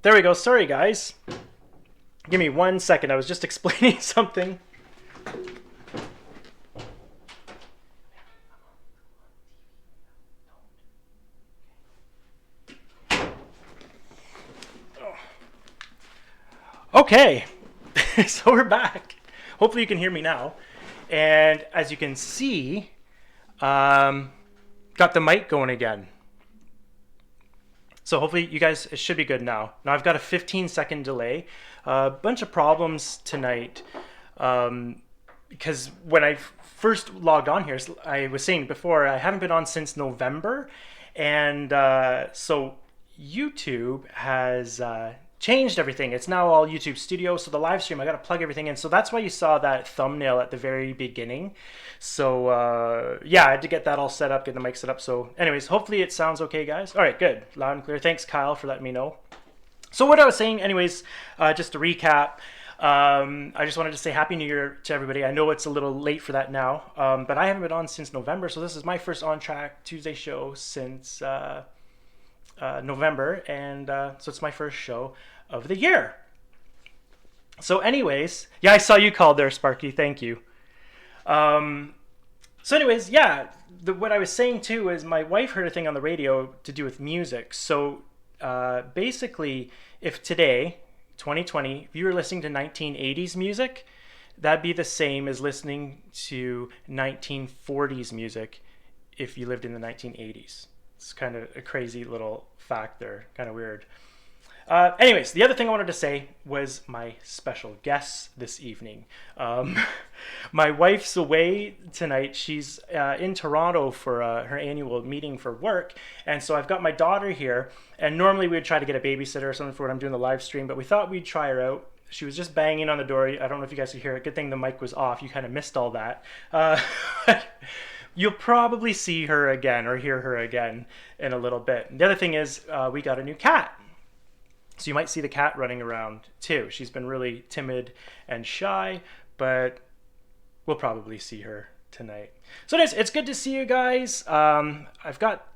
There we go. Sorry, guys. Give me 1 second. I was just explaining something. Okay, so we're back. Hopefully, you can hear me now. And as you can see, got the mic going again. So hopefully you guys, it should be good now. Now I've got a 15-second delay. A bunch of problems tonight because when I first logged on here, I was saying before, I haven't been on since November. And so YouTube has changed everything. It's now all YouTube Studio. So the live stream, I got to plug everything in. So that's why you saw that thumbnail at the very beginning. So yeah, I had to get that all set up, get the mic set up. So anyways, hopefully it sounds okay, guys. All right, good. Loud and clear. Thanks, Kyle, for letting me know. So what I was saying, anyways, just to recap, I just wanted to say Happy New Year to everybody. I know it's a little late for that now, but I haven't been on since November. So this is my first On Track Tuesday show since November. And so it's my first show of the year. So anyways, yeah, I saw you called there, Sparky. Thank you. So anyways, yeah, what I was saying too is my wife heard a thing on the radio to do with music. So basically, if today, 2020, if you were listening to 1980s music, that'd be the same as listening to 1940s music if you lived in the 1980s. It's kind of a crazy little fact there, kind of weird. Anyways, the other thing I wanted to say was my special guest this evening. My wife's away tonight. She's in Toronto for her annual meeting for work. And so I've got my daughter here. And normally we would try to get a babysitter or something for when I'm doing the live stream, but we thought we'd try her out. She was just banging on the door. I don't know if you guys could hear it. Good thing the mic was off. You kind of missed all that. You'll probably see her again or hear her again in a little bit. The other thing is we got a new cat. So you might see the cat running around too. She's been really timid and shy, but we'll probably see her tonight. So it's good to see you guys. I've got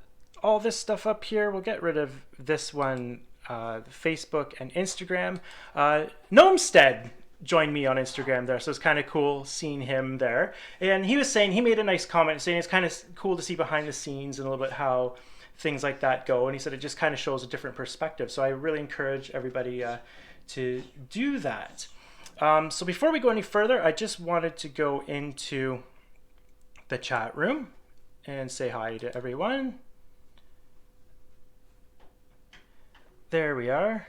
all this stuff up here. We'll get rid of this one, Facebook and Instagram. Gnomestead joined me on Instagram there, so it's kind of cool seeing him there. And he was saying, he made a nice comment saying it's kind of cool to see behind the scenes and a little bit how things like that go, and he said it just kind of shows a different perspective. So I really encourage everybody to do that. So before we go any further, I just wanted to go into the chat room and say hi to everyone. There we are.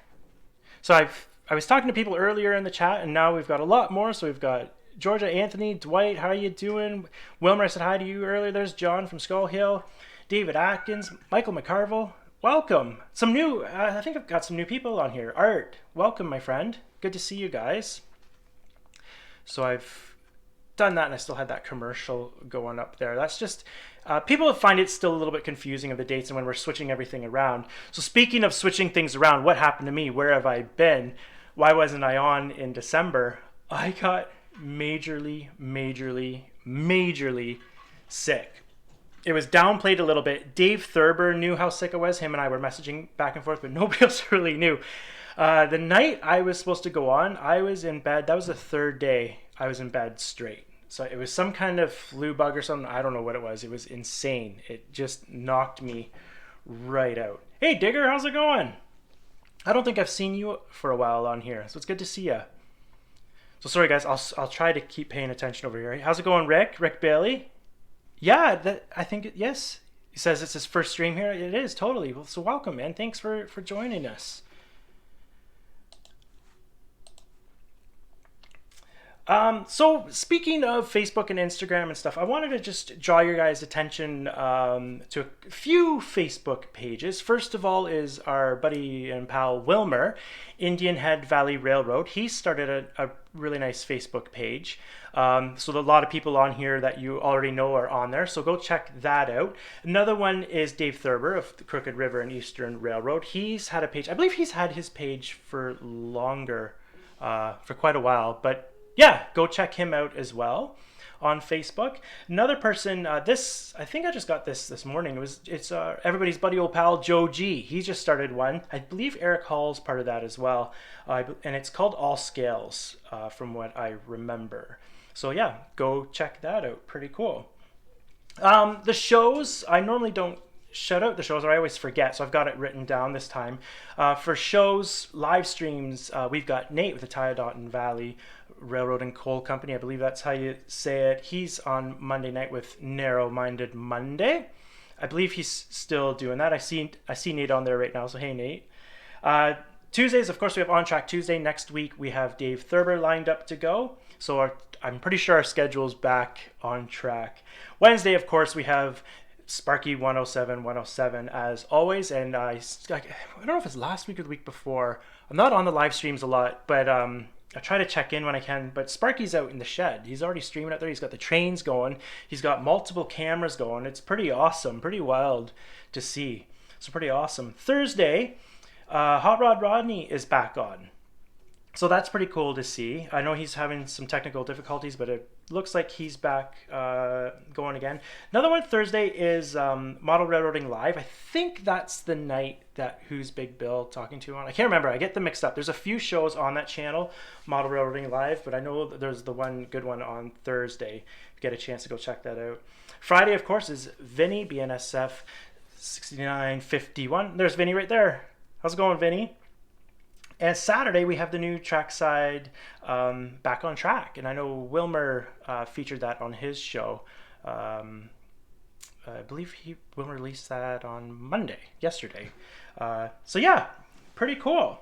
So I was talking to people earlier in the chat, and now we've got a lot more. So we've got Georgia, Anthony, Dwight, how are you doing? Wilmer, I said hi to you earlier. There's John from Skull Hill. David Atkins, Michael McCarville, welcome. Some new, I think I've got some new people on here. Art, welcome, my friend. Good to see you guys. So I've done that, and I still had that commercial going up there. That's just, people find it still a little bit confusing of the dates and when we're switching everything around. So speaking of switching things around, what happened to me? Where have I been? Why wasn't I on in December? I got majorly sick. It was downplayed a little bit. Dave Thurber knew how sick I was. Him and I were messaging back and forth, but nobody else really knew. The night I was supposed to go on, I was in bed. That was the third day I was in bed straight. So it was some kind of flu bug or something. I don't know what it was. It was insane. It just knocked me right out. Hey, Digger, how's it going? I don't think I've seen you for a while on here, so it's good to see you. So sorry, guys. I'll try to keep paying attention over here. How's it going, Rick? Rick Bailey? Yeah, I think yes. He says it's his first stream here. It is totally. Well, so welcome, man. Thanks for joining us. So speaking of Facebook and Instagram and stuff, I wanted to just draw your guys' attention to a few Facebook pages. First of all is our buddy and pal Wilmer, Indian Head Valley Railroad. He started a really nice Facebook page. So a lot of people on here that you already know are on there. So go check that out. Another one is Dave Thurber of the Crooked River and Eastern Railroad. He's had a page. I believe he's had his page for longer, for quite a while, but yeah, go check him out as well on Facebook. Another person, this I think I just got this morning. It's everybody's buddy old pal Joe G. He just started one. I believe Eric Hall's part of that as well, and it's called All Scales, from what I remember. So yeah, go check that out. Pretty cool. The shows, I normally don't shout out the shows, or I always forget, so I've got it written down this time. For shows, live streams, we've got Nate with the Tyodonton Valley Railroad and Coal Company. I believe that's how you say it. He's on Monday night with Narrow Minded Monday. I believe he's still doing that. I see Nate on there right now, so hey Nate. Tuesdays, of course, we have On Track Tuesday. Next week, we have Dave Thurber lined up to go. So I'm pretty sure our schedule's back on track. Wednesday, of course, we have Sparky 107 as always. And I don't know if it's last week or the week before. I'm not on the live streams a lot, but I try to check in when I can. But Sparky's out in the shed. He's already streaming out there. He's got the trains going. He's got multiple cameras going. It's pretty awesome, pretty wild to see. So pretty awesome. Thursday, Hot Rod Rodney is back on. So that's pretty cool to see. I know he's having some technical difficulties, but it looks like he's back going again. Another one Thursday is Model Railroading Live. I think that's the night that Who's Big Bill talking to on. I can't remember. I get them mixed up. There's a few shows on that channel, Model Railroading Live, but I know that there's the one good one on Thursday. If you get a chance to go check that out. Friday, of course, is Vinny, BNSF 6951. There's Vinny right there. How's it going, Vinny? And Saturday, we have the new Trackside Back on Track. And I know Wilmer featured that on his show. I believe Wilmer released that on Monday, yesterday. So yeah, pretty cool.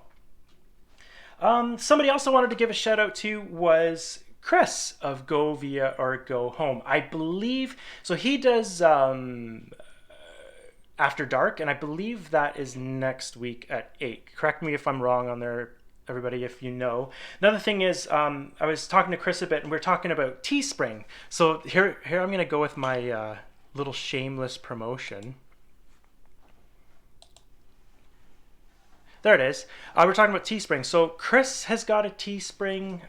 Somebody else I wanted to give a shout out to was Chris of Go Via or Go Home. I believe, so he does After Dark, and I believe that is next week at 8. Correct me if I'm wrong on there, everybody, if you know. Another thing is, I was talking to Chris a bit, and we're talking about Teespring. So here I'm going to go with my little shameless promotion. There it is. We're talking about Teespring. So Chris has got a Teespring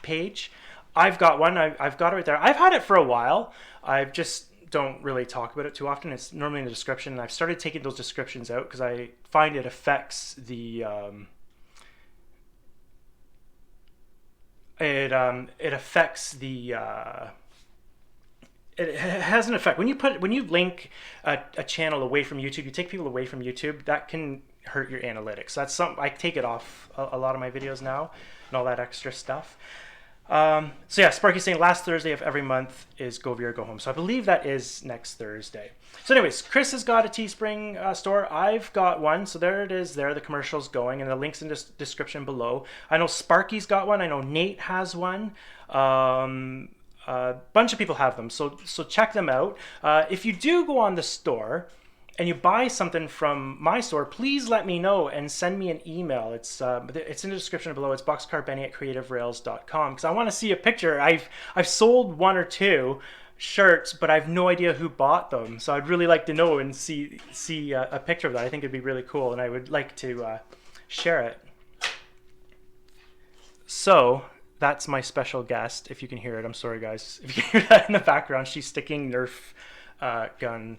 page. I've got one. I've got it right there. I've had it for a while. I've just don't really talk about it too often. It's normally in the description, and I've started taking those descriptions out because I find it affects the it affects the it has an effect when you link a channel away from YouTube. You take people away from YouTube, that can hurt your analytics. That's something I take it off a lot of my videos now and all that extra stuff. So yeah, Sparky's saying last Thursday of every month is Go Via or Go Home. So I believe that is next Thursday. So anyways, Chris has got a Teespring store. I've got one. So there it is there. The commercial's going and the link's in the description below. I know Sparky's got one. I know Nate has one. A bunch of people have them. So check them out. If you do go on the store and you buy something from my store, please let me know and send me an email. It's in the description below. It's boxcarbenny@creativerails.com because I want to see a picture. I've sold one or two shirts, but I have no idea who bought them. So I'd really like to know and see a picture of that. I think it'd be really cool, and I would like to share it. So that's my special guest. If you can hear it, I'm sorry guys. If you can hear that in the background, she's sticking Nerf gun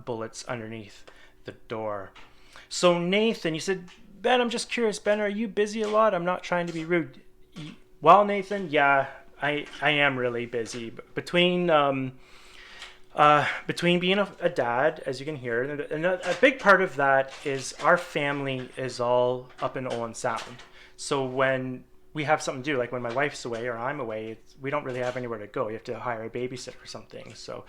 bullets underneath the door. So Nathan, you said, Ben, I'm just curious, Ben, are you busy a lot? I'm not trying to be rude. Well, Nathan, yeah, I am really busy. Between being a dad, as you can hear, and a big part of that is our family is all up in Owen Sound. So when we have something to do, like when my wife's away or I'm away, we don't really have anywhere to go. You have to hire a babysitter or something. So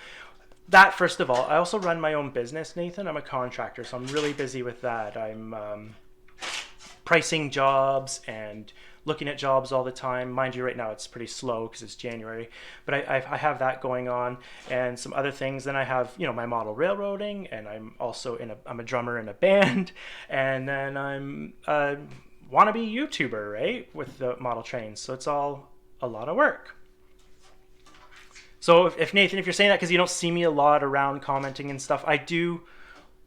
that, first of all. I also run my own business, Nathan. I'm a contractor, so I'm really busy with that. I'm pricing jobs and looking at jobs all the time. Mind you, right now it's pretty slow because it's January, but I have that going on and some other things. Then I have, my model railroading, and I'm also I'm a drummer in a band, and then I'm a wannabe YouTuber, right, with the model trains. So it's all a lot of work. So if you're saying that because you don't see me a lot around commenting and stuff, I do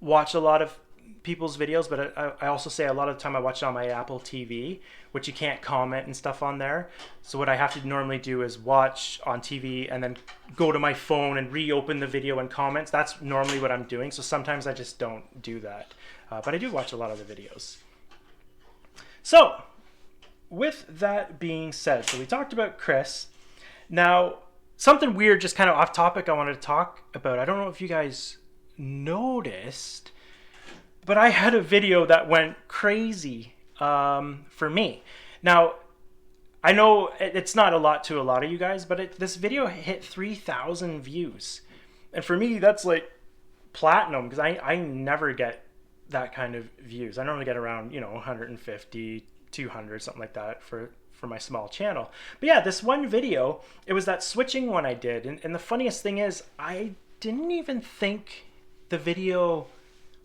watch a lot of people's videos, but I also say a lot of the time I watch it on my Apple TV, which you can't comment and stuff on there. So what I have to normally do is watch on TV and then go to my phone and reopen the video and comments. That's normally what I'm doing. So sometimes I just don't do that. But I do watch a lot of the videos. So with that being said, so we talked about Chris. Now, something weird, just kind of off topic I wanted to talk about. I don't know if you guys noticed, but I had a video that went crazy for me. Now, I know it's not a lot to a lot of you guys, but this video hit 3,000 views. And for me, that's like platinum, because I never get that kind of views. I normally get around, 150, 200, something like that for my small channel. But yeah, this one video, it was that switching one I did. And the funniest thing is, I didn't even think the video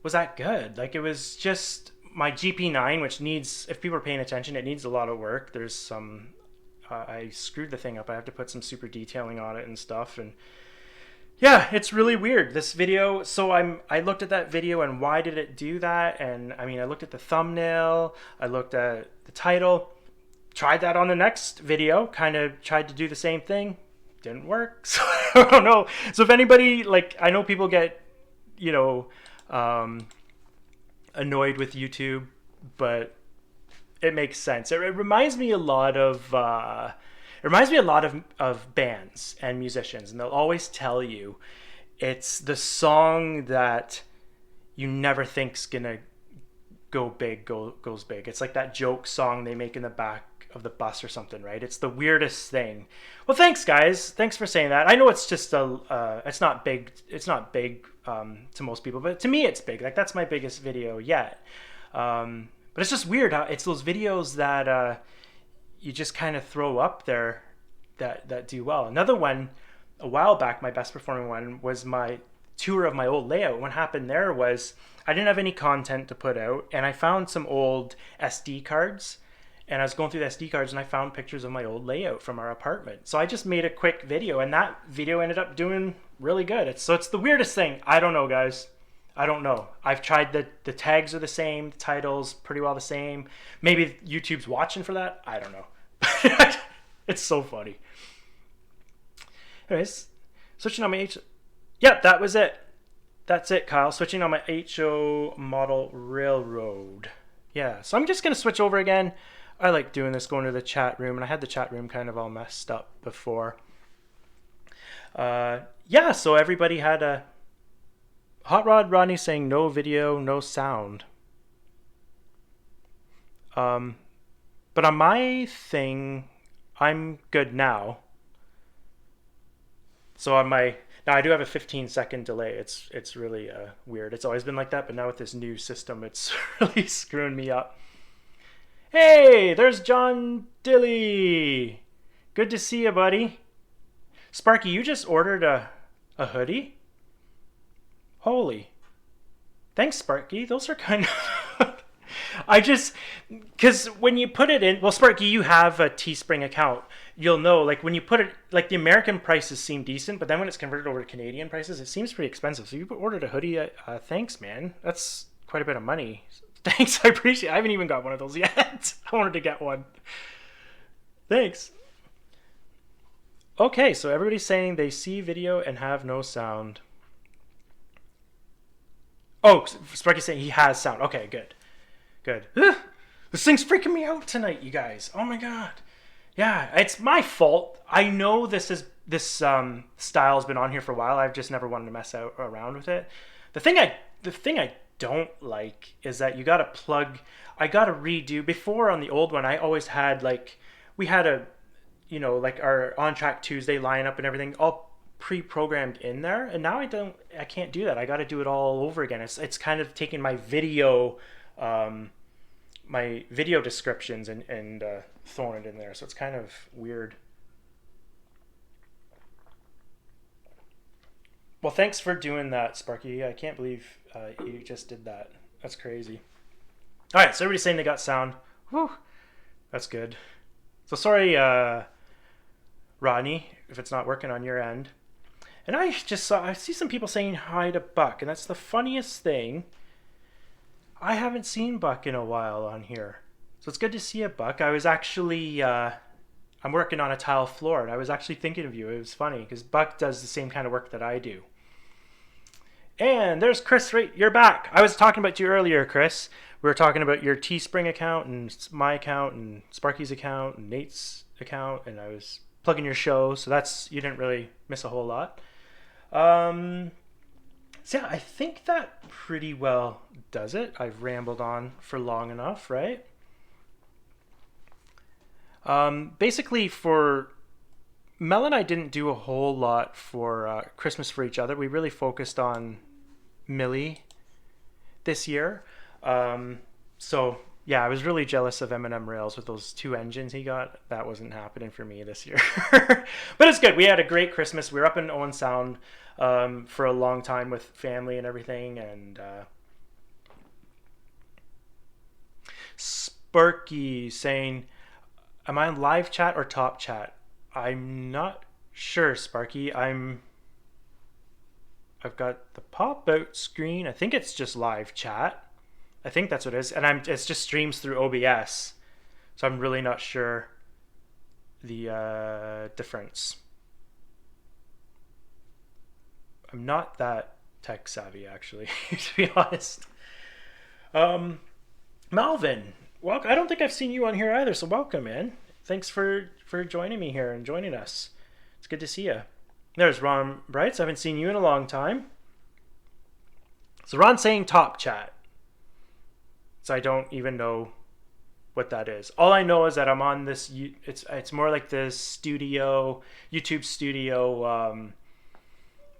was that good. Like, it was just my GP9, which needs, if people are paying attention, it needs a lot of work. There's some, I screwed the thing up. I have to put some super detailing on it and stuff. And yeah, it's really weird, this video. So I looked at that video and why did it do that? And I mean, I looked at the thumbnail, I looked at the title, tried that on the next video, kind of tried to do the same thing. Didn't work. So I don't know. So if anybody, like, I know people get, annoyed with YouTube, but it makes sense. It reminds me a lot of of bands and musicians, and they'll always tell you it's the song that you never think's gonna go big goes big. It's like that joke song they make in the back of the bus or something, right? It's the weirdest thing. Well, thanks guys. Thanks for saying that. I know it's just it's not big to most people, but to me it's big. Like, that's my biggest video yet. But it's just weird how it's those videos that you just kind of throw up there that do well. Another one a while back, my best performing one, was my tour of my old layout. What happened there was I didn't have any content to put out, and I found some old SD cards, and I was going through the SD cards and I found pictures of my old layout from our apartment. So I just made a quick video, and that video ended up doing really good. It's the weirdest thing. I don't know, guys. I don't know. I've tried the tags are the same, the titles pretty well the same. Maybe YouTube's watching for that. I don't know. It's so funny. Anyways, switching on my Yep, that was it. That's it, Kyle. Switching on my HO model railroad. Yeah, so I'm just going to switch over again. I like doing this, going to the chat room, and I had the chat room kind of all messed up before. Yeah, so everybody had a Hot Rod Rodney saying no video, no sound. But on my thing, I'm good now. So on my now I do have a 15-second delay. It's really weird. It's always been like that, but now with this new system, it's really screwing me up. Hey, there's John Dilly. Good to see you, buddy. Sparky, you just ordered a hoodie? Holy. Thanks, Sparky. Those are kind of... because when you put it in... Well, Sparky, you have a Teespring account. You'll know, like, when you put it... Like, the American prices seem decent, but then when it's converted over to Canadian prices, it seems pretty expensive. So you ordered a hoodie. Thanks, man. That's quite a bit of money. Thanks, I appreciate it. I haven't even got one of those yet. I wanted to get one. Thanks. Okay, so everybody's saying they see video and have no sound. Oh, Sparky's saying he has sound. Okay, good. Good. This thing's freaking me out tonight, you guys. Oh my god. Yeah, it's my fault. I know this style's been on here for a while. I've just never wanted to mess around with it. The thing I don't like is that you gotta plug. I gotta redo. Before on the old one, I always had we had like our On Track Tuesday lineup and everything all pre-programmed in there, and now I can't do that. I gotta do it all over again. It's kind of taking my video descriptions and throwing it in there, so it's kind of weird. Well, thanks for doing that, Sparky. I can't believe you just did that. That's crazy. All right, so everybody's saying they got sound. Whew, that's good. So sorry, Rodney, if it's not working on your end. And I see some people saying hi to Buck, and that's the funniest thing. I haven't seen Buck in a while on here. So it's good to see you, Buck. I was actually, I'm working on a tile floor, and I was actually thinking of you. It was funny because Buck does the same kind of work that I do. And there's Chris, right? You're back. I was talking about you earlier, Chris. We were talking about your Teespring account and my account and Sparky's account and Nate's account, and I was plugging your show, so that's you didn't really miss a whole lot. Um, so yeah, I think that pretty well does it. I've rambled on for long enough, right? Basically, for Mel and I didn't do a whole lot for Christmas for each other. We really focused on Millie this year. So yeah, I was really jealous of M&M Rails with those two engines he got. That wasn't happening for me this year. But it's good. We had a great Christmas. We were up in Owen Sound for a long time with family and everything. And Sparky saying, am I on live chat or top chat? I'm not sure, Sparky. I've got the pop out screen. I think it's just live chat. I think that's what it is, and it's just streams through OBS. So I'm really not sure the difference. I'm not that tech savvy actually, to be honest. Malvin, well, I don't think I've seen you on here either, so welcome, man. Thanks for joining me here and joining us. It's good to see you. There's Ron Brights. I haven't seen you in a long time. So Ron's saying top chat. So I don't even know what that is. All I know is that I'm on this. It's more like this studio, YouTube studio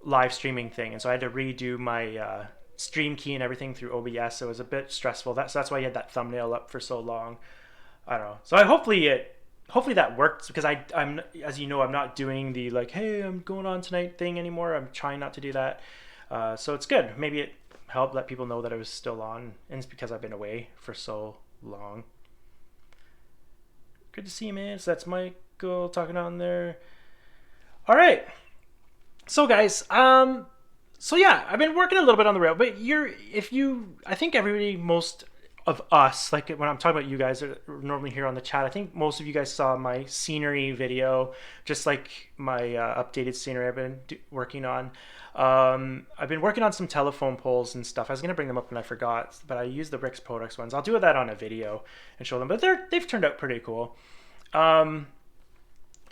live streaming thing, and so I had to redo my stream key and everything through OBS. So it was a bit stressful. That's why you had that thumbnail up for so long. I don't know. So hopefully that worked because I'm as you know I'm not doing the like hey I'm going on tonight thing anymore. I'm trying not to do that. So it's good. Maybe it helped let people know that I was still on, and it's because I've been away for so long. Good to see you, man. So that's Michael talking on there. All right. So guys, so yeah, I've been working a little bit on the rail, but I think everybody, most of us, like when I'm talking about you guys that are normally here on the chat, I think most of you guys saw my scenery video, just like my updated scenery I've been working on. I've been working on some telephone poles and stuff. I was going to bring them up and I forgot, but I used the Rix Products ones. I'll do that on a video and show them, but they've turned out pretty cool.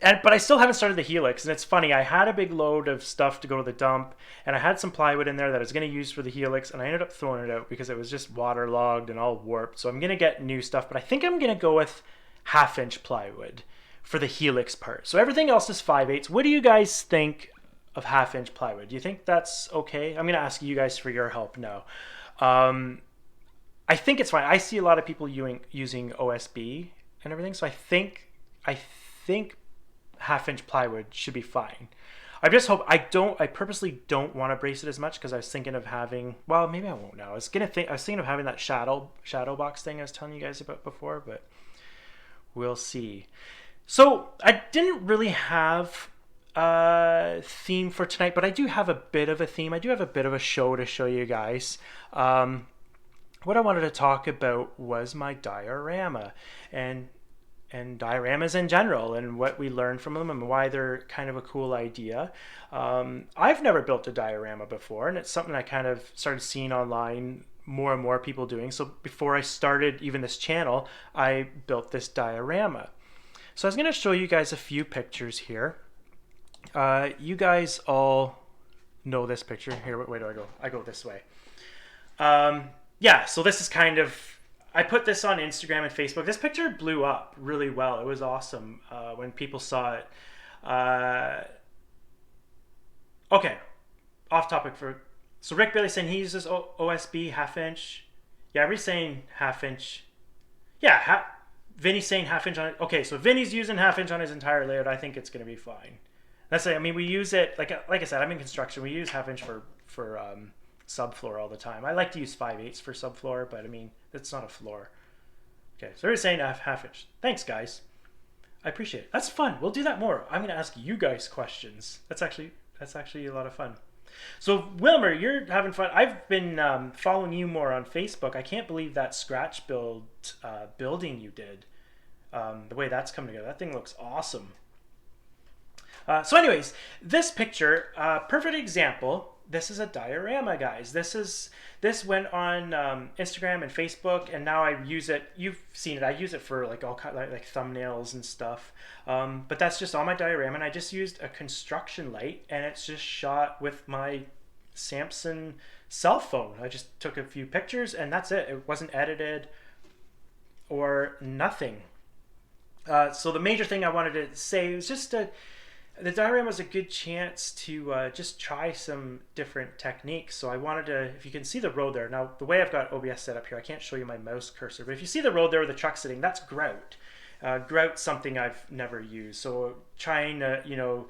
But I still haven't started the Helix, and it's funny. I had a big load of stuff to go to the dump, and I had some plywood in there that I was going to use for the Helix, and I ended up throwing it out because it was just waterlogged and all warped. So I'm going to get new stuff, but I think I'm going to go with 1/2-inch plywood for the Helix part. So everything else is 5/8. What do you guys think of 1/2-inch plywood? Do you think that's okay? I'm going to ask you guys for your help now. I think it's fine. I see a lot of people using OSB and everything, so I think 1/2-inch plywood should be fine. I just hope I purposely don't want to brace it as much because I was thinking of having. Well, maybe I won't now. I was thinking of having that shadow box thing I was telling you guys about before, but we'll see. So I didn't really have a theme for tonight, but I do have a bit of a theme. I do have a bit of a show to show you guys. What I wanted to talk about was my diorama and dioramas in general and what we learned from them and why they're kind of a cool idea. I've never built a diorama before, and it's something I kind of started seeing online more and more people doing. So before I started even this channel, I built this diorama. So I was going to show you guys a few pictures here. You guys all know this picture. Here, where do I go? I go this way. Yeah, so this is kind of, I put this on Instagram and Facebook. This picture blew up really well. It was awesome when people saw it. Okay, off topic so Rick Bailey saying he uses OSB 1/2-inch. Yeah, everybody's saying 1/2-inch. Yeah, Vinny's saying 1/2-inch on it. Okay, so Vinny's using 1/2-inch on his entire layout. I think it's going to be fine. That's it. I mean, we use it, like I said, I'm in construction. We use 1/2-inch for subfloor all the time. I like to use 5/8 for subfloor, but I mean, it's not a floor. Okay, so they're saying 1/2-inch. Thanks, guys. I appreciate it. That's fun. We'll do that more. I'm going to ask you guys questions. That's actually a lot of fun. So Wilmer, you're having fun. I've been following you more on Facebook. I can't believe that scratch building you did. The way that's come together, that thing looks awesome. So, anyways, this picture, perfect example. This is a diorama, guys. This went on Instagram and Facebook, and now I use it. You've seen it. I use it for like all kind like thumbnails and stuff. But that's just on my diorama, and I just used a construction light, and it's just shot with my Samsung cell phone. I just took a few pictures, and that's it. It wasn't edited or nothing. So the major thing I wanted to say was just the diorama was a good chance to just try some different techniques. So I wanted to, if you can see the road there. Now, the way I've got OBS set up here, I can't show you my mouse cursor, but if you see the road there with the truck sitting, that's grout. Grout's something I've never used. So trying to,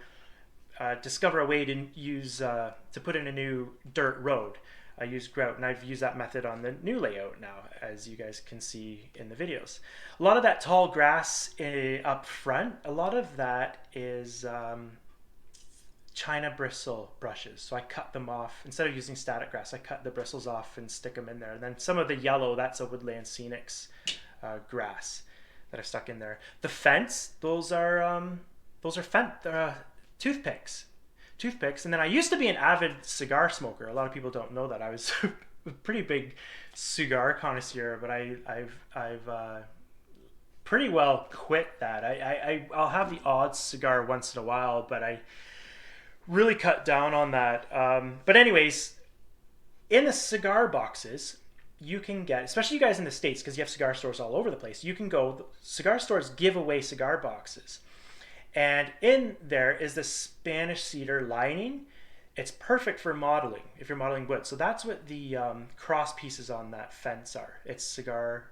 discover a way to use, to put in a new dirt road. I use grout, and I've used that method on the new layout now, as you guys can see in the videos. A lot of that tall grass up front, a lot of that is China bristle brushes. So I cut them off. Instead of using static grass, I cut the bristles off and stick them in there. And then some of the yellow, that's a Woodland Scenics grass that I stuck in there. The fence, those are toothpicks. And then I used to be an avid cigar smoker. A lot of people don't know that. I was a pretty big cigar connoisseur, but I've pretty well quit that. I'll have the odd cigar once in a while, but I really cut down on that. But anyways, in the cigar boxes, you can get, especially you guys in the States, because you have cigar stores all over the place, you can go, cigar stores give away cigar boxes. And in there is the Spanish cedar lining. It's perfect for modeling, if you're modeling wood. So that's what the cross pieces on that fence are. It's cigar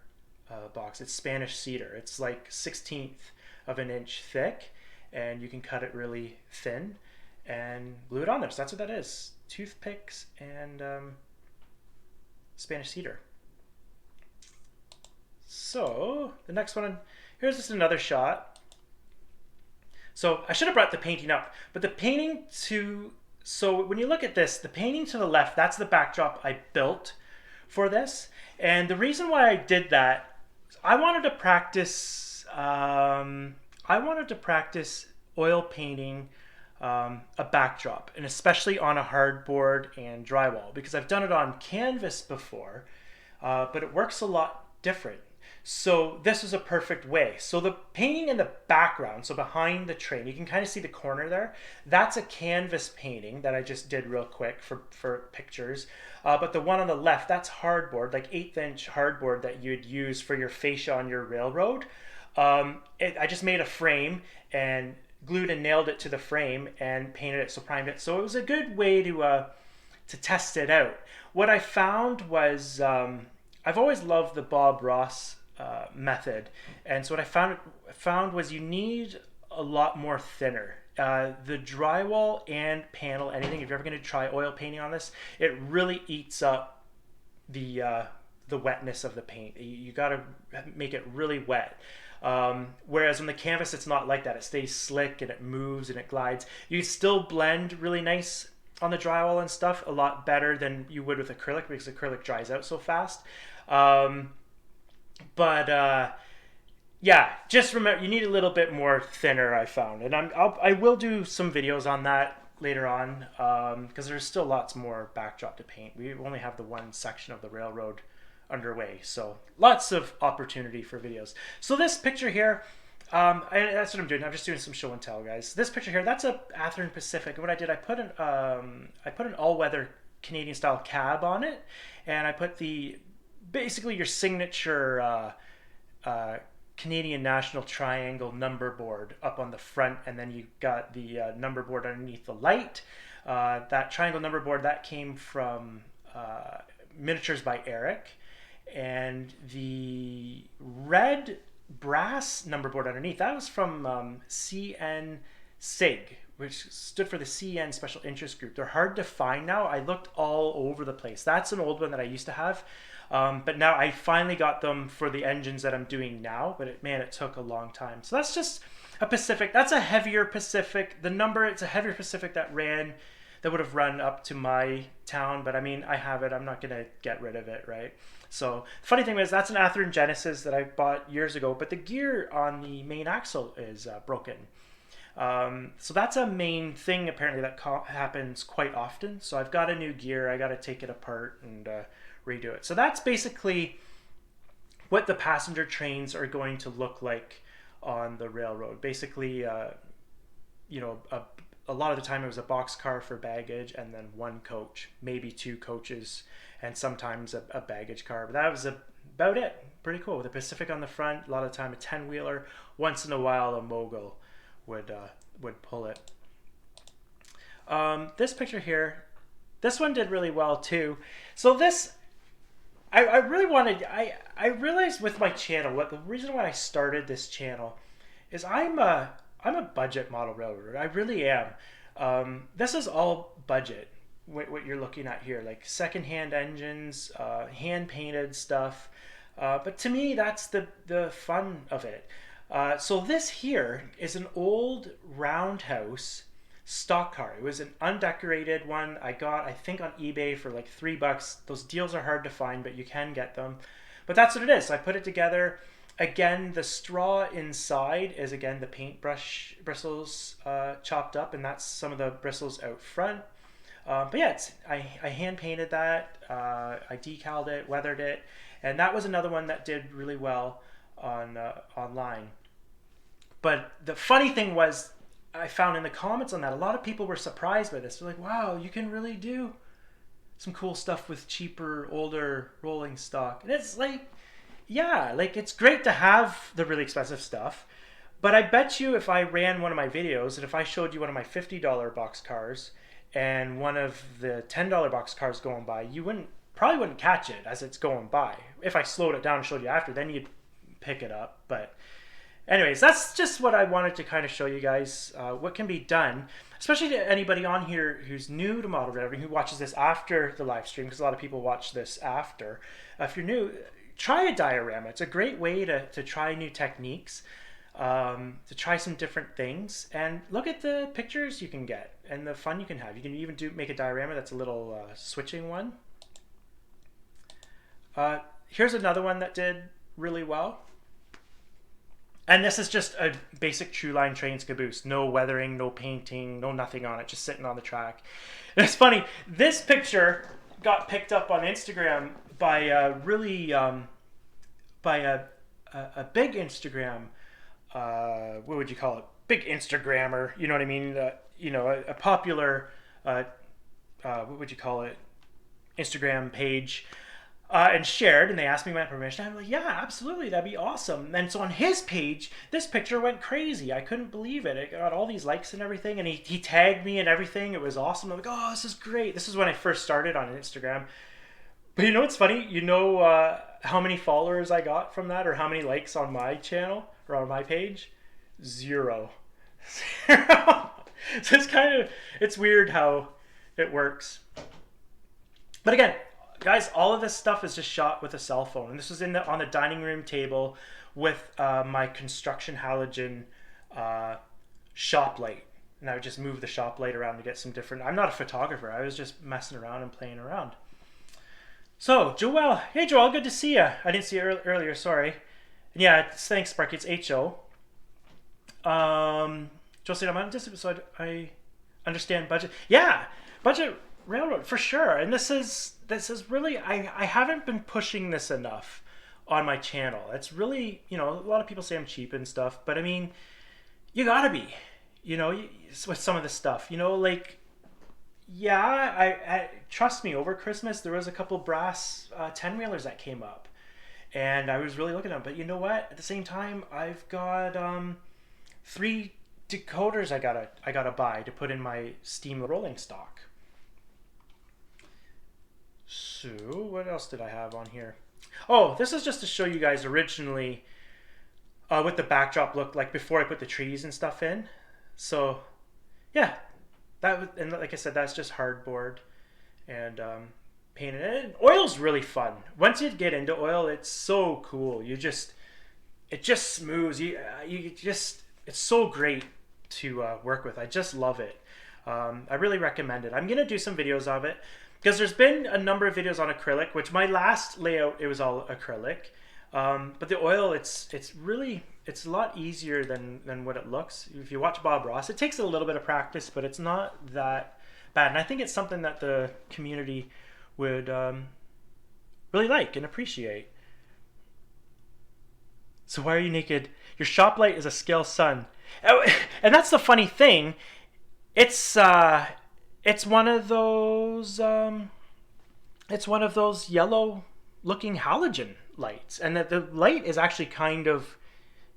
box. It's Spanish cedar. It's like 1/16 of an inch thick, and you can cut it really thin and glue it on there. So that's what that is. Toothpicks and Spanish cedar. So the next one, here's just another shot. So I should have brought the painting up, but the painting so when you look at this, the painting to the left, that's the backdrop I built for this. And the reason why I did that, I wanted to practice oil painting a backdrop, and especially on a hardboard and drywall, because I've done it on canvas before, but it works a lot different. So this is a perfect way. So the painting in the background, so behind the train, you can kind of see the corner there. That's a canvas painting that I just did real quick for pictures. But the one on the left, that's hardboard, like 1/8 inch hardboard that you'd use for your fascia on your railroad. I just made a frame and glued and nailed it to the frame and painted it, so primed it. So it was a good way to test it out. What I found was, I've always loved the Bob Ross method, and so what I found was you need a lot more thinner. The drywall and panel, anything, if you're ever going to try oil painting on this, it really eats up the wetness of the paint. You got to make it really wet. Whereas on the canvas, it's not like that. It stays slick and it moves and it glides. You still blend really nice on the drywall and stuff, a lot better than you would with acrylic, because acrylic dries out so fast. Yeah, just remember, you need a little bit more thinner, I found. And I will do some videos on that later on, because there's still lots more backdrop to paint. We only have the one section of the railroad underway, so lots of opportunity for videos. So this picture here, that's what I'm doing. I'm just doing some show and tell, guys. This picture here, that's a Athearn Pacific. And what I did, I put an all-weather Canadian style cab on it, and I put basically your signature Canadian National Triangle number board up on the front, and then you got the number board underneath the light. That triangle number board, that came from Miniatures by Eric, and the red brass number board underneath, that was from CN SIG, which stood for the CN Special Interest Group. They're hard to find now. I looked all over the place. That's an old one that I used to have. But now I finally got them for the engines that I'm doing now, but it took a long time. So that's just a Pacific. That's a heavier Pacific. It's a heavier Pacific that ran that would have run up to my town, but I mean, I have it. I'm not going to get rid of it, right? So the funny thing is, that's an Athearn Genesis that I bought years ago, but the gear on the main axle is broken. So that's a main thing apparently that happens quite often. So I've got a new gear. I got to take it apart and redo it. So that's basically what the passenger trains are going to look like on the railroad. Basically, you know, a lot of the time it was a boxcar for baggage and then one coach, maybe two coaches, and sometimes a baggage car. But that was about it. Pretty cool. With a Pacific on the front, a lot of the time a 10-wheeler. Once in a while a mogul would pull it. This picture here, this one did really well too. So this, I really wanted, I realized with my channel, what the reason why I started this channel is I'm a budget model railroader. I really am. This is all budget, what you're looking at here, like secondhand engines, hand painted stuff. But to me, that's the fun of it. So this here is an old roundhouse stock car. It was an undecorated one I got, I think, on eBay for like $3. Those deals are hard to find, but you can get them. But that's what it is. So I put it together. Again, the straw inside is, again, the paintbrush bristles chopped up, and that's some of the bristles out front. But yeah, I hand painted that. I decaled it, weathered it, and that was another one that did really well on online. But the funny thing was, I found in the comments on that, a lot of people were surprised by this. They're like, wow, you can really do some cool stuff with cheaper, older rolling stock. And it's like, yeah, like it's great to have the really expensive stuff. But I bet you if I ran one of my videos and if I showed you one of my $50 box cars and one of the $10 box cars going by, you probably wouldn't catch it as it's going by. If I slowed it down and showed you after, then you'd pick it up. But anyways, that's just what I wanted to kind of show you guys, what can be done, especially to anybody on here who's new to model railroading, who watches this after the live stream, because a lot of people watch this after. If you're new, try a diorama. It's a great way to try new techniques, to try some different things, and look at the pictures you can get and the fun you can have. You can even make a diorama that's a little switching one. Here's another one that did really well. And this is just a basic Truline Trains caboose. No weathering, no painting, no nothing on it, just sitting on the track. And it's funny, this picture got picked up on Instagram by a really, by a big Instagram, what would you call it? Big Instagrammer, you know what I mean? You know, a popular, what would you call it? Instagram page. And shared, and they asked me my permission. I'm like, yeah, absolutely, that'd be awesome. And so on his page, this picture went crazy. I couldn't believe it. It got all these likes and everything, and he tagged me and everything. It was awesome. I'm like, oh, this is great. This is when I first started on Instagram. But you know what's funny? You know how many followers I got from that, or how many likes on my channel or on my page? 0. 0. So it's weird how it works. But again, guys, all of this stuff is just shot with a cell phone, and this was on the dining room table with my construction halogen shop light, and I would just move the shop light around to get some different. I'm not a photographer. I was just messing around and playing around. So Joel, hey Joel, good to see you. I didn't see you earlier. Sorry. And yeah, thanks, Sparky. It's HO. Joel said, I'm on this episode. I understand budget. Yeah, budget railroad for sure. And this is really, I haven't been pushing this enough on my channel. It's really, you know, a lot of people say I'm cheap and stuff, but I mean, you gotta be, you know, with some of the stuff, you know, like, yeah, I trust me, over Christmas there was a couple brass 10-wheelers that came up, and I was really looking at them. But you know what, at the same time, I've got 3 decoders I gotta buy to put in my steam rolling stock. So what else did I have on here? Oh, this is just to show you guys originally what the backdrop looked like before I put the trees and stuff in. So yeah, and like I said, that's just hardboard and painted. And oil's really fun. Once you get into oil, it's so cool. It just smooths. It's so great to work with. I just love it. I really recommend it. I'm going to do some videos of it because there's been a number of videos on acrylic, which my last layout, it was all acrylic. But the oil, it's really, it's a lot easier than what it looks. If you watch Bob Ross, it takes a little bit of practice, but it's not that bad. And I think it's something that the community would really like and appreciate. So why are you naked? Your shop light is a scale sun. And that's the funny thing. It's one of those yellow looking halogen lights, and that the light is actually kind of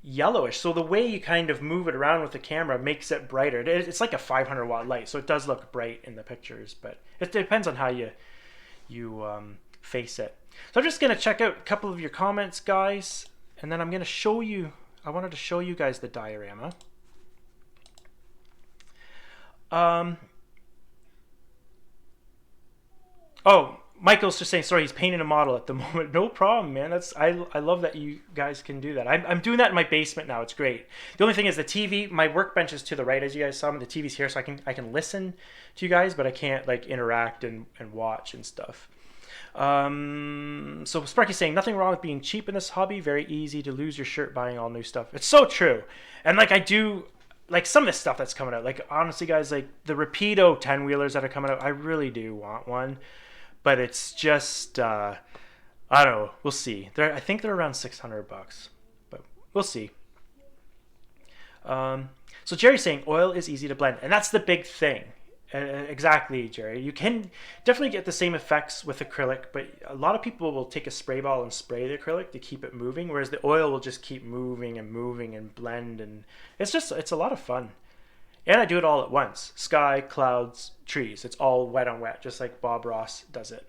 yellowish. So the way you kind of move it around with the camera makes it brighter. It's like a 500 watt light, so it does look bright in the pictures, but it depends on how you face it. So I'm just gonna check out a couple of your comments, guys, and then I'm gonna show you. I wanted to show you guys the diorama. Oh, Michael's just saying, sorry, he's painting a model at the moment. No problem, man. I love that you guys can do that. I'm doing that in my basement now. It's great. The only thing is the TV, my workbench is to the right, as you guys saw. The TV's here, so I can listen to you guys, but I can't like interact and watch and stuff. So Sparky's saying, nothing wrong with being cheap in this hobby. Very easy to lose your shirt buying all new stuff. It's so true. And like I do, like some of this stuff that's coming out, like honestly guys, like the Rapido 10-wheelers that are coming out, I really do want one. But it's just, I don't know. We'll see. I think they're around $600, but we'll see. So Jerry's saying oil is easy to blend, and that's the big thing. Exactly, Jerry. You can definitely get the same effects with acrylic, but a lot of people will take a spray ball and spray the acrylic to keep it moving, whereas the oil will just keep moving and blend, and it's a lot of fun. And I do it all at once. Sky, clouds, trees. It's all wet on wet, just like Bob Ross does it.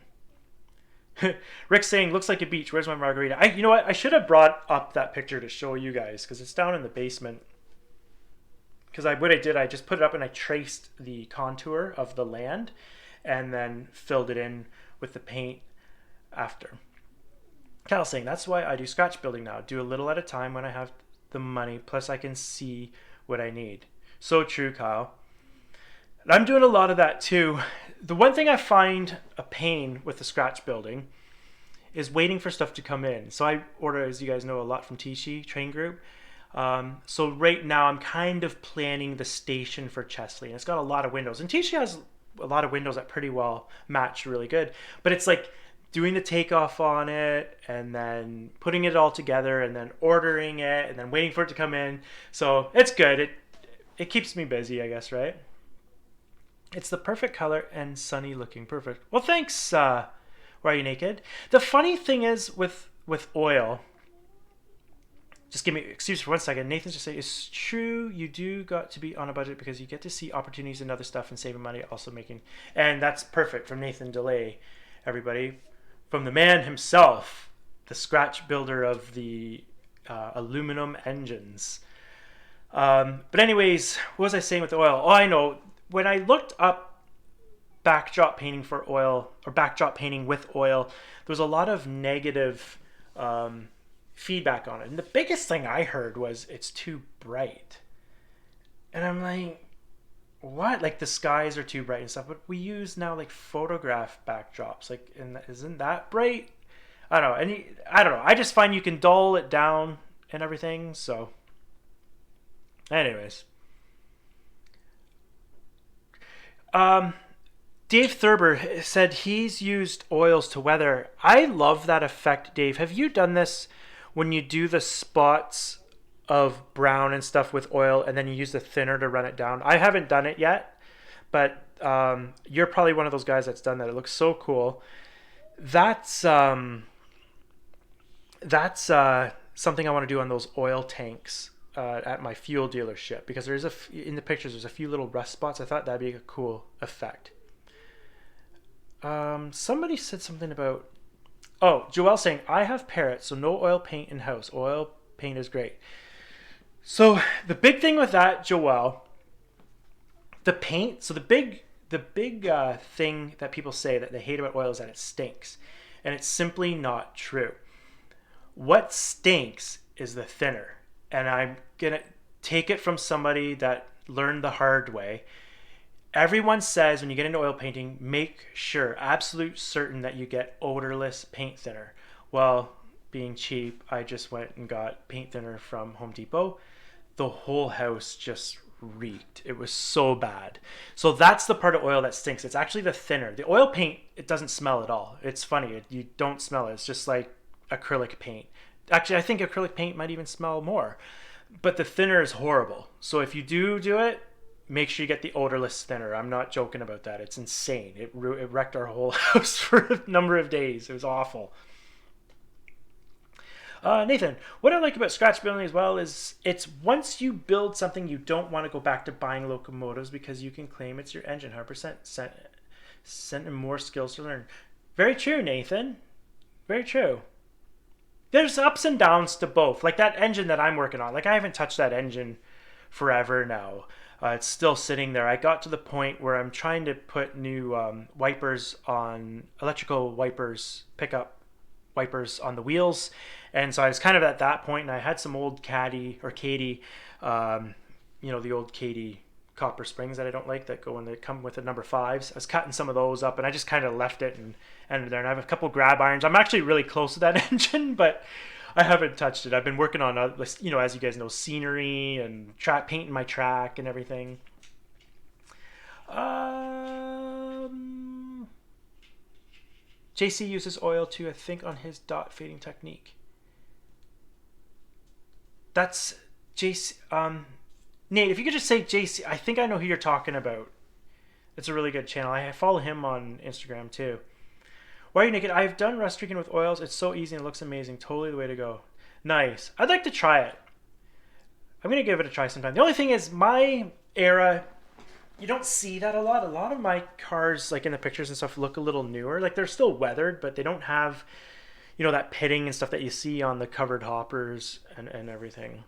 Rick's saying, looks like a beach. Where's my margarita? You know what? I should have brought up that picture to show you guys because it's down in the basement. Because what I did, I just put it up and I traced the contour of the land and then filled it in with the paint after. Kyle's saying, that's why I do scratch building now. Do a little at a time when I have the money. Plus I can see what I need. So true, Kyle. And I'm doing a lot of that too. The one thing I find a pain with the scratch building is waiting for stuff to come in. So I order, as you guys know, a lot from Tishi Train Group. So right now I'm kind of planning the station for Chesley, and it's got a lot of windows. And Tishi has a lot of windows that pretty well match really good. But it's like doing the takeoff on it and then putting it all together and then ordering it and then waiting for it to come in. So it's good. It keeps me busy, I guess, right? It's the perfect color and sunny looking. Perfect. Well, thanks, Why Are You Naked? The funny thing is with oil, just give me excuse for 1 second. Nathan's just saying, it's true, you do got to be on a budget because you get to see opportunities and other stuff and saving money, also making, and that's perfect from Nathan DeLay, everybody. From the man himself, the scratch builder of the aluminum engines. But anyways, what was I saying with the oil? Oh, I know. When I looked up backdrop painting for oil, or backdrop painting with oil, there was a lot of negative feedback on it. And the biggest thing I heard was it's too bright. And I'm like, what? Like the skies are too bright and stuff. But we use now like photograph backdrops. Like, and isn't that bright? I don't know. I don't know. I just find you can dull it down and everything. So anyways, Dave Thurber said he's used oils to weather. I love that effect, Dave. Have you done this when you do the spots of brown and stuff with oil and then you use the thinner to run it down? I haven't done it yet, but you're probably one of those guys that's done that. It looks so cool. That's something I want to do on those oil tanks. At my fuel dealership, because there's in the pictures there's a few little rust spots. I thought that'd be a cool effect. Somebody said something about, Joelle saying, I have parrots, so no oil paint in house. Oil paint is great. So the big thing with that, Joelle, the paint. So the big thing that people say that they hate about oil is that it stinks, and it's simply not true. What stinks is the thinner. And I'm going to take it from somebody that learned the hard way. Everyone says when you get into oil painting, make sure, absolute certain that you get odorless paint thinner. Well, being cheap, I just went and got paint thinner from Home Depot. The whole house just reeked. It was so bad. So that's the part of oil that stinks. It's actually the thinner. The oil paint, it doesn't smell at all. It's funny. You don't smell it. It's just like acrylic paint. Actually, I think acrylic paint might even smell more. But the thinner is horrible. So if you do it, make sure you get the odorless thinner. I'm not joking about that. It's insane. It wrecked our whole house for a number of days. It was awful. Nathan, what I like about scratch building as well is it's once you build something, you don't want to go back to buying locomotives because you can claim it's your engine 100%. Send in more skills to learn. Very true, Nathan. Very true. There's ups and downs to both. Like that engine that I'm working on. Like I haven't touched that engine forever now. It's still sitting there. I got to the point where I'm trying to put new wipers on, electrical wipers, pickup wipers on the wheels. And so I was kind of at that point, and I had some old Caddy or Katie, the old Katie copper springs that I don't like that go in, they come with the number 5s. I was cutting some of those up, and I just kind of left it and ended there. And I have a couple grab irons. I'm actually really close to that engine, but I haven't touched it. I've been working on, as you guys know, scenery and painting my track and everything. JC uses oil too, I think, on his dot fading technique. That's JC. Nate, if you could just say JC, I think I know who you're talking about. It's a really good channel. I follow him on Instagram too. Why are you naked? I've done rust streaking with oils. It's so easy and it looks amazing. Totally the way to go. Nice. I'd like to try it. I'm going to give it a try sometime. The only thing is my era, you don't see that a lot. A lot of my cars, like in the pictures and stuff, look a little newer. Like they're still weathered, but they don't have, that pitting and stuff that you see on the covered hoppers and everything.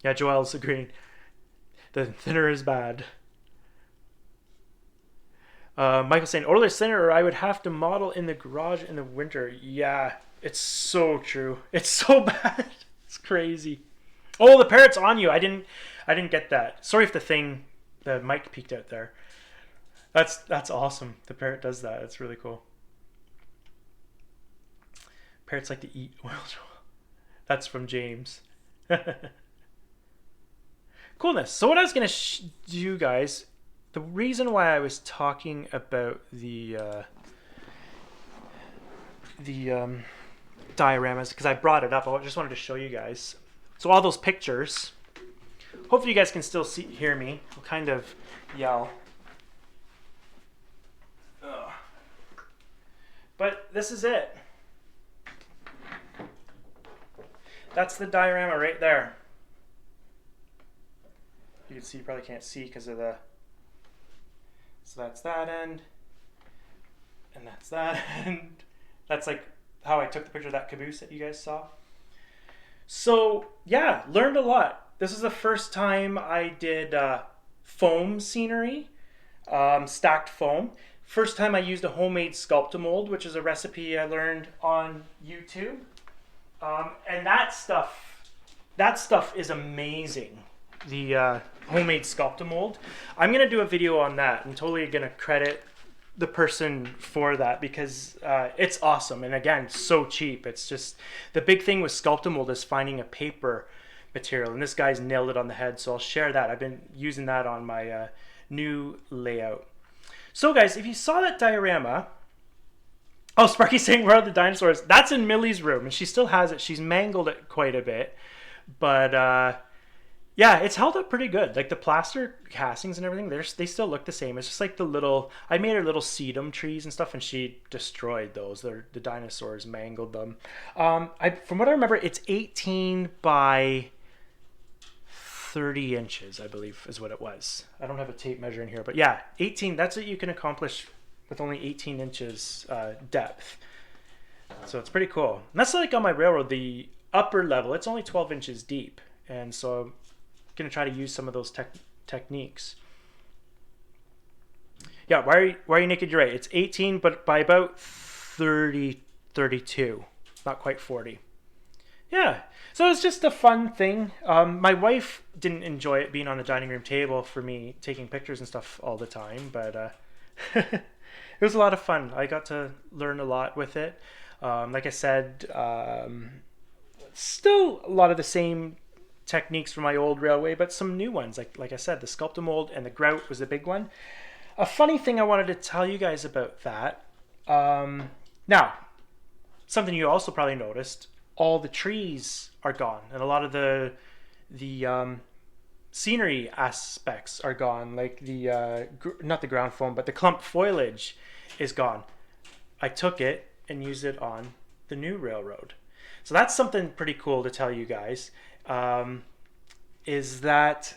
Yeah, Joel's agreeing. The thinner is bad. Michael's saying, odorless thinner or I would have to model in the garage in the winter. Yeah, it's so true. It's so bad. It's crazy. Oh, the parrot's on you. I didn't get that. Sorry if the mic peeked out there. That's awesome. The parrot does that. It's really cool. Parrots like to eat oil. That's from James. Coolness. So what I was going to do, guys, the reason why I was talking about the dioramas, because I brought it up. I just wanted to show you guys. So all those pictures, hopefully you guys can still hear me. I'll kind of yell. Ugh. But this is it. That's the diorama right there. You can see, you probably can't see because of the... So that's that end. And that's that end. That's like how I took the picture of that caboose that you guys saw. So, yeah, learned a lot. This is the first time I did foam scenery, stacked foam. First time I used a homemade Sculptamold, which is a recipe I learned on YouTube. And that stuff is amazing. The homemade Sculptamold. I'm going to do a video on that. I'm totally going to credit the person for that because it's awesome. And again, so cheap. It's just, the big thing with Sculptamold is finding a paper material. And this guy's nailed it on the head. So I'll share that. I've been using that on my new layout. So guys, if you saw that diorama, oh, Sparky's saying, where are the dinosaurs? That's in Millie's room, and she still has it. She's mangled it quite a bit. But, yeah, it's held up pretty good. Like, the plaster castings and everything, they still look the same. It's just like the little... I made her little sedum trees and stuff, and she destroyed those. The dinosaurs mangled them. From what I remember, it's 18 by 30 inches, I believe, is what it was. I don't have a tape measure in here, but yeah, 18. That's what you can accomplish with only 18 inches depth. So it's pretty cool. And that's like on my railroad, the upper level, it's only 12 inches deep. And so I'm going to try to use some of those techniques. Yeah, why are you naked? You're right. It's 18, but by about 30, 32. Not quite 40. Yeah. So it was just a fun thing. My wife didn't enjoy it being on the dining room table for me taking pictures and stuff all the time, but it was a lot of fun. I got to learn a lot with it. Like I said, still a lot of the same techniques from my old railway, but some new ones. Like I said, the Sculptamold and the grout was a big one. A funny thing I wanted to tell you guys about that. Now, something you also probably noticed: all the trees are gone, and a lot of the scenery aspects are gone. Like the not the ground foam, but the clump foliage is gone. I took it and used it on the new railroad. So that's something pretty cool to tell you guys. Is that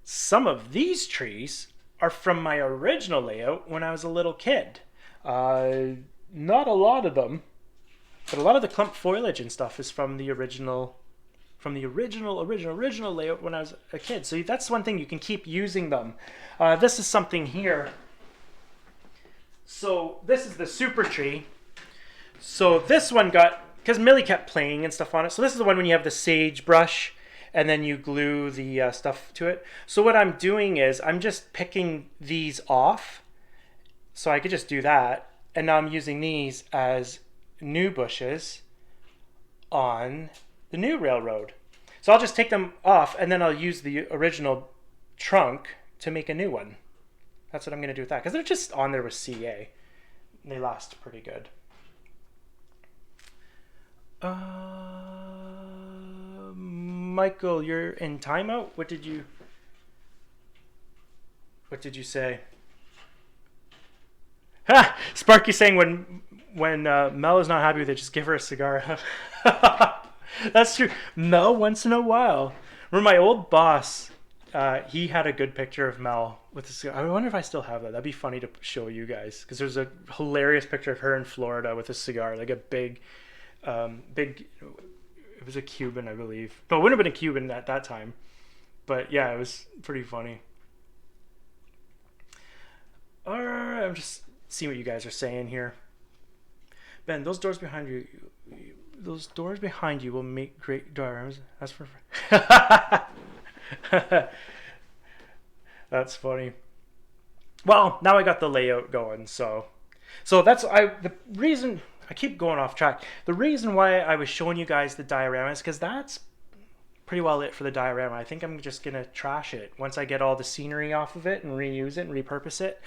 some of these trees are from my original layout when I was a little kid. Not a lot of them, but a lot of the clump foliage and stuff is from the original layout when I was a kid. So that's one thing, you can keep using them. This is something here. So this is the super tree. So this one got, because Millie kept playing and stuff on it. So this is the one when you have the sage brush and then you glue the stuff to it. So what I'm doing is I'm just picking these off. So I could just do that. And now I'm using these as new bushes on the new railroad. So I'll just take them off and then I'll use the original trunk to make a new one. That's what I'm going to do with that, because they're just on there with CA. They last pretty good. Michael, you're in timeout? What did you say? Ha! Sparky saying when Mel is not happy with it, just give her a cigar. That's true. Mel once in a while. Remember my old boss, he had a good picture of Mel with a cigar. I wonder if I still have that. That'd be funny to show you guys, because there's a hilarious picture of her in Florida with a cigar, like a big, it was a Cuban, I believe. No, it wouldn't have been a Cuban at that time. But yeah, it was pretty funny. Alright, I'm just seeing what you guys are saying here. Ben, those doors behind you will make great dioramas. That's for That's funny. Well, now I got the layout going, so that's the reason I keep going off track. The reason why I was showing you guys the diorama is because that's pretty well it for the diorama. I think I'm just gonna trash it once I get all the scenery off of it and reuse it and repurpose it,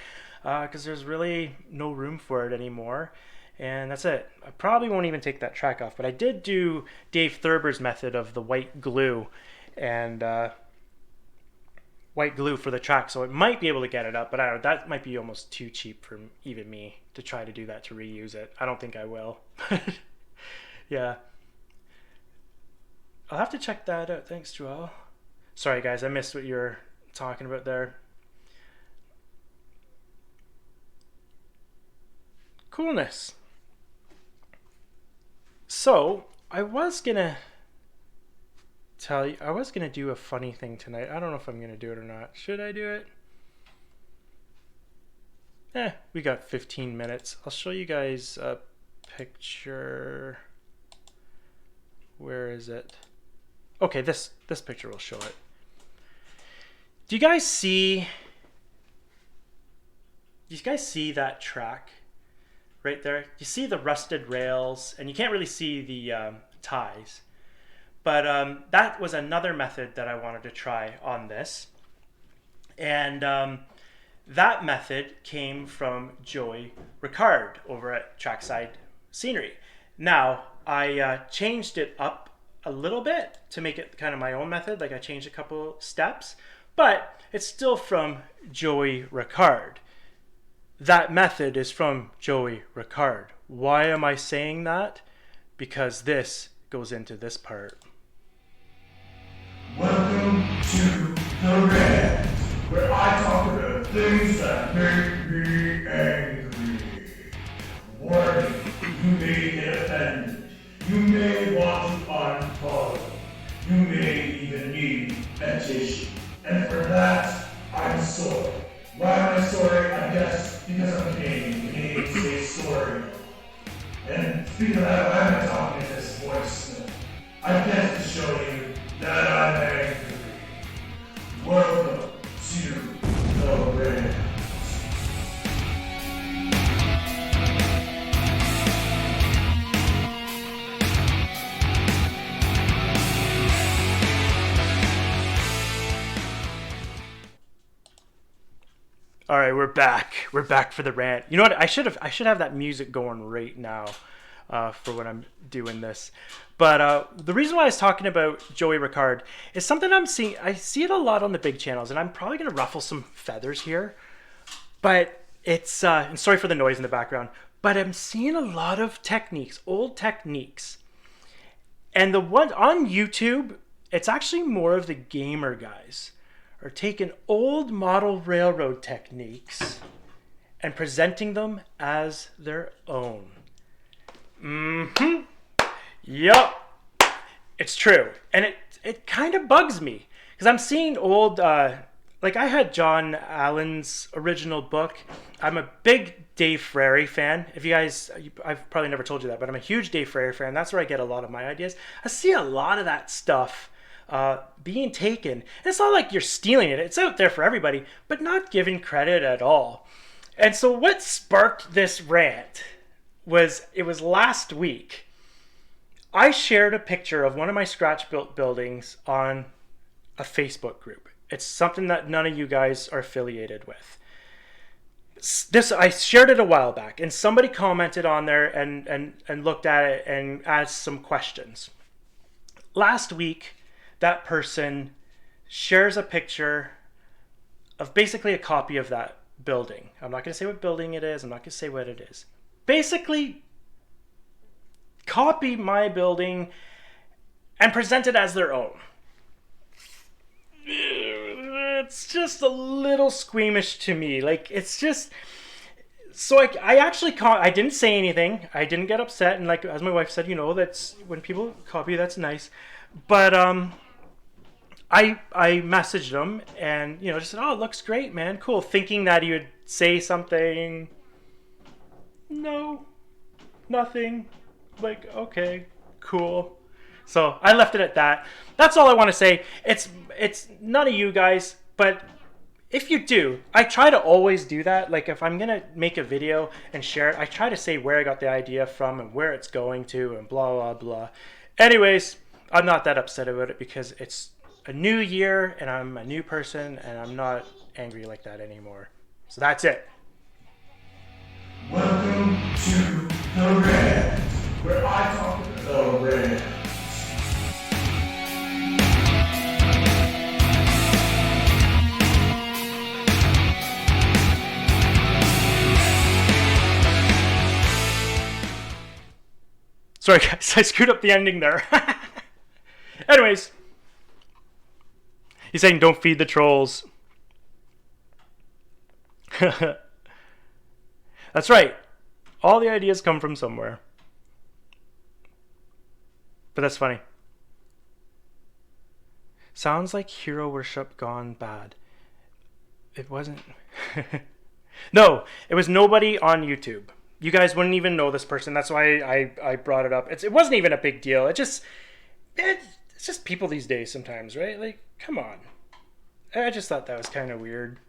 because there's really no room for it anymore. And that's it. I probably won't even take that track off, but I did do Dave Thurber's method of the white glue and white glue for the track, so it might be able to get it up, but I don't know, that might be almost too cheap for even me to try to do that, to reuse it. I don't think I will. Yeah. I'll have to check that out. Thanks, Joel. Sorry, guys, I missed what you were talking about there. Coolness. So, I was gonna do a funny thing tonight. I don't know if I'm gonna do it or not. Should I do it? We got 15 minutes. I'll show you guys a picture. Where is it? Okay, this picture will show it. Do you guys see that track right there? You see the rusted rails, and you can't really see the ties. But that was another method that I wanted to try on this. And that method came from Joey Ricard over at Trackside Scenery. Now, I changed it up a little bit to make it kind of my own method. Like, I changed a couple steps, but it's still from Joey Ricard. That method is from Joey Ricard. Why am I saying that? Because this goes into this part. Welcome to The Rant, where I talk about things that make me angry. Warning, you may get offended. You may want to unfollow. You may even need a tissue. And for that, I'm sorry. Why am I sorry? I guess because I'm Canadian. Canadians say sorry. And speaking of that, why am I talking in this voice? I guess to show you that I'm angry. Welcome to the Rant. All right, we're back. We're back for the rant. You know what? I should have that music going right now for when I'm doing this. But the reason why I was talking about Joey Ricard is something I'm seeing. I see it a lot on the big channels, and I'm probably gonna ruffle some feathers here. But it's and sorry for the noise in the background. But I'm seeing a lot of techniques, old techniques, and the one on YouTube, it's actually more of the gamer guys are taking old model railroad techniques and presenting them as their own. Yup. It's true. And it kind of bugs me because I'm seeing old, like I had John Allen's original book. I'm a big Dave Frary fan. If you guys, I've probably never told you that, but I'm a huge Dave Frary fan. That's where I get a lot of my ideas. I see a lot of that stuff being taken. And it's not like you're stealing it. It's out there for everybody, but not given credit at all. And so what sparked this rant was, it was last week. I shared a picture of one of my scratch built buildings on a Facebook group. It's something that none of you guys are affiliated with. This, I shared it a while back, and somebody commented on there and looked at it and asked some questions. Last week, that person shares a picture of basically a copy of that building. I'm not going to say what building it is. I'm not going to say what it is. Basically, copy my building and present it as their own. It's just a little squeamish to me. Like, it's just... So I actually I didn't say anything. I didn't get upset. And like, as my wife said, you know, that's when people copy, that's nice. But I messaged him and, you know, just said, oh, it looks great, man. Cool. Thinking that he would say something. No, nothing. Like, okay, cool. So I left it at that. That's all I want to say. It's none of you guys, but if you do, I try to always do that. Like, if I'm going to make a video and share it, I try to say where I got the idea from and where it's going to and blah, blah, blah. Anyways, I'm not that upset about it because it's a new year and I'm a new person and I'm not angry like that anymore. So that's it. Welcome to the Rant, where I talk the rant. Sorry guys, I screwed up the ending there. Anyways, he's saying don't feed the trolls. That's right. All the ideas come from somewhere. But that's funny. Sounds like hero worship gone bad. It wasn't. No, it was nobody on YouTube. You guys wouldn't even know this person. That's why I brought it up. It wasn't even a big deal. It's just people these days sometimes, right? Like, come on. I just thought that was kind of weird.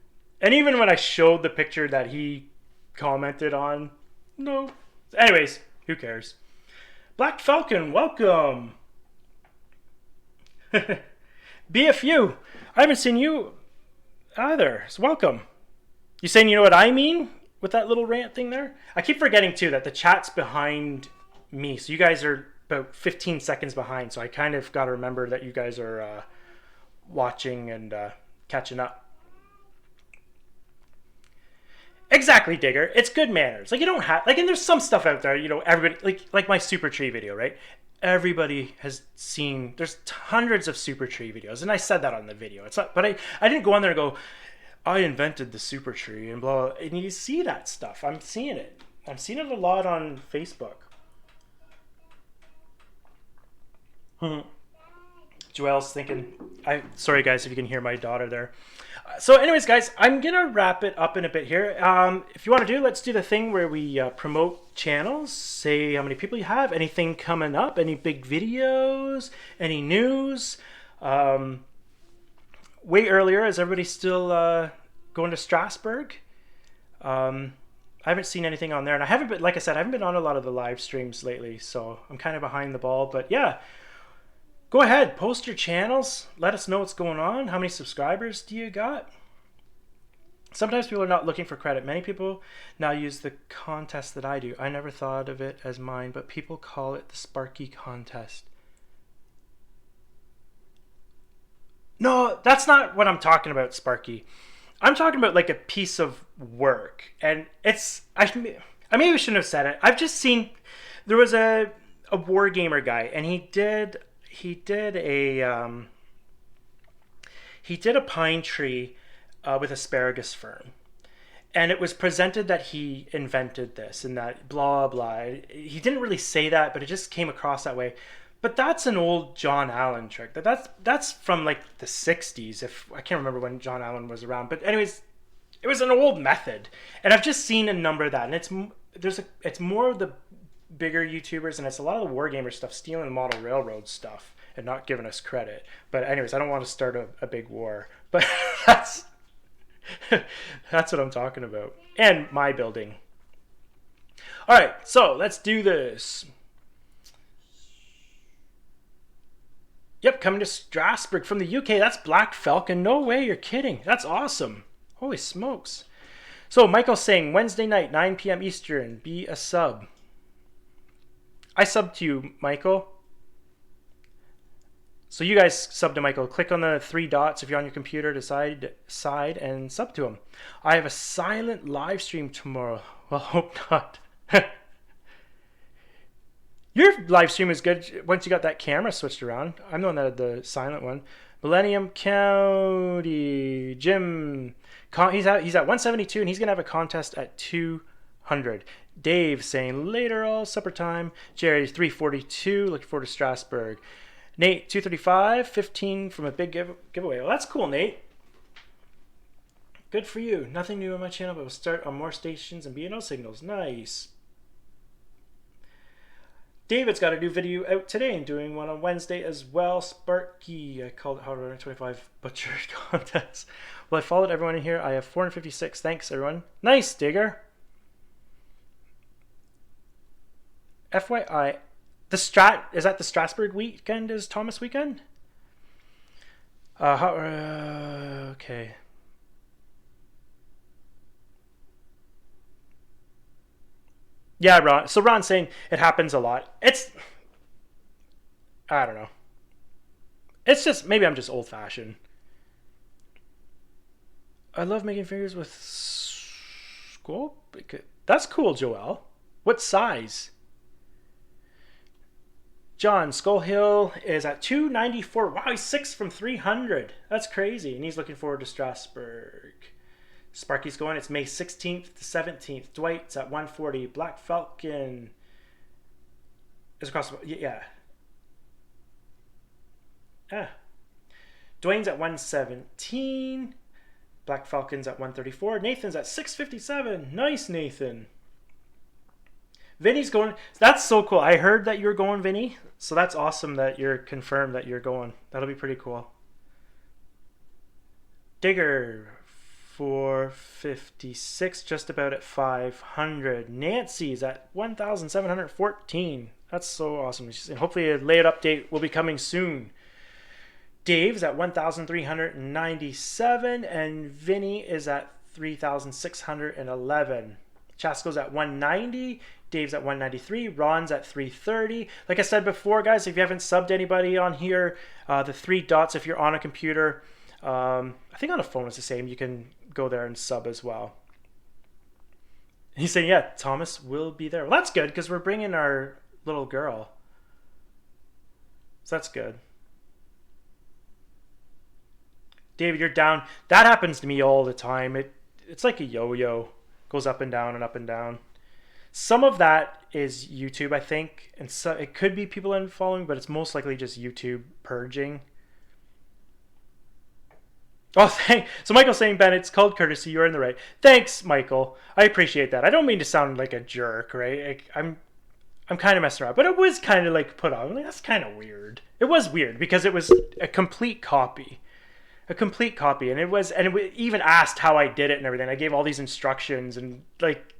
And even when I showed the picture that he commented on, no. Anyways, who cares? Black Falcon, welcome. BFU, I haven't seen you either, so welcome. You saying you know what I mean with that little rant thing there? I keep forgetting too that the chat's behind me, so you guys are about 15 seconds behind, so I kind of got to remember that you guys are watching and catching up. Exactly, Digger. It's good manners. Like, you don't have, like, and there's some stuff out there, you know, everybody, like my Super Tree video, right? Everybody has seen, there's hundreds of Super Tree videos, and I said that on the video. It's not, but I didn't go on there and go, I invented the Super Tree and blah, blah, and you see that stuff. I'm seeing it. I'm seeing it a lot on Facebook. Joelle's thinking. Sorry guys if you can hear my daughter there. So anyways guys, I'm gonna wrap it up in a bit here. If you want to do, let's do the thing where we promote channels, say how many people you have, anything coming up, any big videos, any news. Way earlier, is everybody still going to Strasbourg? I haven't seen anything on there, and I haven't been, like I said, I haven't been on a lot of the live streams lately, so I'm kind of behind the ball. But yeah, go ahead, post your channels. Let us know what's going on. How many subscribers do you got? Sometimes people are not looking for credit. Many people now use the contest that I do. I never thought of it as mine, but people call it the Sparky contest. No, that's not what I'm talking about, Sparky. I'm talking about like a piece of work, and it's I maybe shouldn't have said it. I've just seen there was a Wargamer guy, and he did a pine tree with asparagus fern, and it was presented that he invented this and that blah blah. He didn't really say that, but it just came across that way. But that's an old John Allen trick. That's from like the 60s. If I can't remember when John Allen was around. But anyways, it was an old method. And I've just seen a number of that. And it's more of the bigger YouTubers, and it's a lot of the Wargamer stuff stealing the model railroad stuff and not giving us credit. But anyways, I don't want to start a big war. But that's what I'm talking about. And my building. All right, so let's do this. Yep, coming to Strasbourg from the UK. That's Black Falcon. No way, you're kidding. That's awesome. Holy smokes. So Michael's saying Wednesday night, 9 p.m. Eastern. Be a sub. I sub to you, Michael. So you guys sub to Michael. Click on the 3 dots if you're on your computer to side and sub to him. I have a silent live stream tomorrow. Well, hope not. Your live stream is good once you got that camera switched around. I'm the one that had the silent one. Millennium County. Jim. He's at 172, and he's going to have a contest at 200. Dave saying, later all, supper time. Jerry, 342, looking forward to Strasbourg. Nate, 235, 15 from a big giveaway. Well, that's cool, Nate. Good for you. Nothing new on my channel, but we'll start on more stations and B&O signals. Nice. David's got a new video out today and doing one on Wednesday as well. Sparky, I called it How to 125 Butcher Contest. Well, I followed everyone in here. I have 456. Thanks, everyone. Nice, Digger. FYI, is that the Strasbourg weekend? Is Thomas weekend? Okay. Yeah, Ron. So Ron's saying it happens a lot. I don't know. It's just, maybe I'm just old fashioned. I love making figures with scope. That's cool, Joel. What size? John, Skull Hill is at 294. Wow, he's 6 from 300. That's crazy. And he's looking forward to Strasbourg. Sparky's going. It's May 16th to 17th. Dwight's at 140. Black Falcon is across the... Yeah. Dwayne's at 117. Black Falcon's at 134. Nathan's at 657. Nice, Nathan. Vinny's going. That's so cool. I heard that you're going, Vinny. So that's awesome that you're confirmed that you're going. That'll be pretty cool. Digger, 456, just about at 500. Nancy's at 1,714. That's so awesome. And hopefully a layout update will be coming soon. Dave's at 1,397, and Vinny is at 3,611. Chasko's at 190. Dave's at 193. Ron's at 330. Like I said before, guys, if you haven't subbed anybody on here, the 3 dots, if you're on a computer, I think on a phone it's the same. You can go there and sub as well. He's saying, yeah, Thomas will be there. Well, that's good because we're bringing our little girl. So that's good. David, you're down. That happens to me all the time. It's like a yo-yo. Goes up and down and up and down. Some of that is YouTube, I think. And so it could be people unfollowing, but it's most likely just YouTube purging. Oh, so Michael's saying, Ben, it's called courtesy. You're in the right. Thanks, Michael. I appreciate that. I don't mean to sound like a jerk, right? I'm kind of messing around, but it was kind of like put on. Like, that's kind of weird. It was weird because it was a complete copy, and it even asked how I did it and everything. I gave all these instructions and like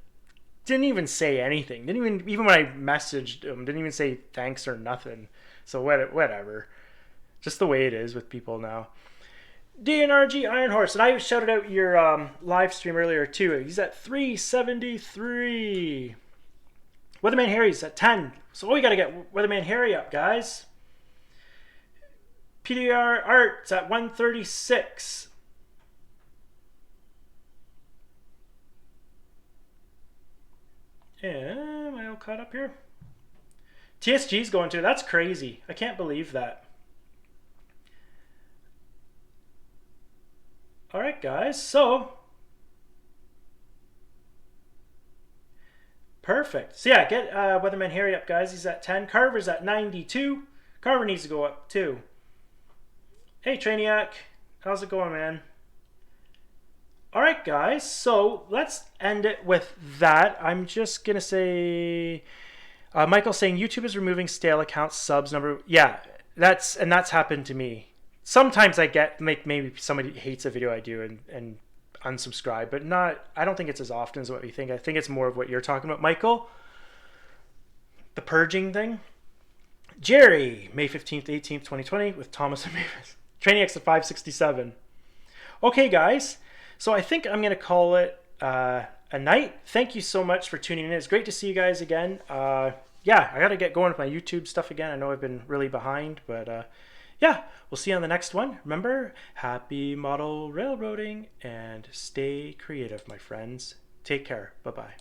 didn't even say anything. Didn't even when I messaged him, didn't even say thanks or nothing. So whatever. Just the way it is with people now. DNRG Iron Horse, and I shouted out your live stream earlier too. He's at 373. Weatherman Harry's at 10. So we got to get Weatherman Harry up, guys. PDR Art's at 136. Am I all caught up here? TSG's going to. That's crazy. I can't believe that. All right, guys. So perfect. So yeah, get Weatherman Harry up, guys. He's at 10. Carver's at 92. Carver needs to go up too. Hey, Trainiac. How's it going, man? All right, guys. So let's end it with that. I'm just going to say... Michael saying YouTube is removing stale accounts, subs number. Yeah, that's happened to me. Sometimes I get like maybe somebody hates a video I do and unsubscribe, but not. I don't think it's as often as what we think. I think it's more of what you're talking about, Michael. The purging thing. Jerry, May 15th, 18th, 2020, with Thomas and Mavis. Training X at 567. Okay, guys. So I think I'm gonna call it a night. Thank you so much for tuning in. It's great to see you guys again. Yeah, I gotta get going with my YouTube stuff again. I know I've been really behind, but yeah, we'll see you on the next one. Remember, happy model railroading and stay creative, my friends. Take care. Bye-bye.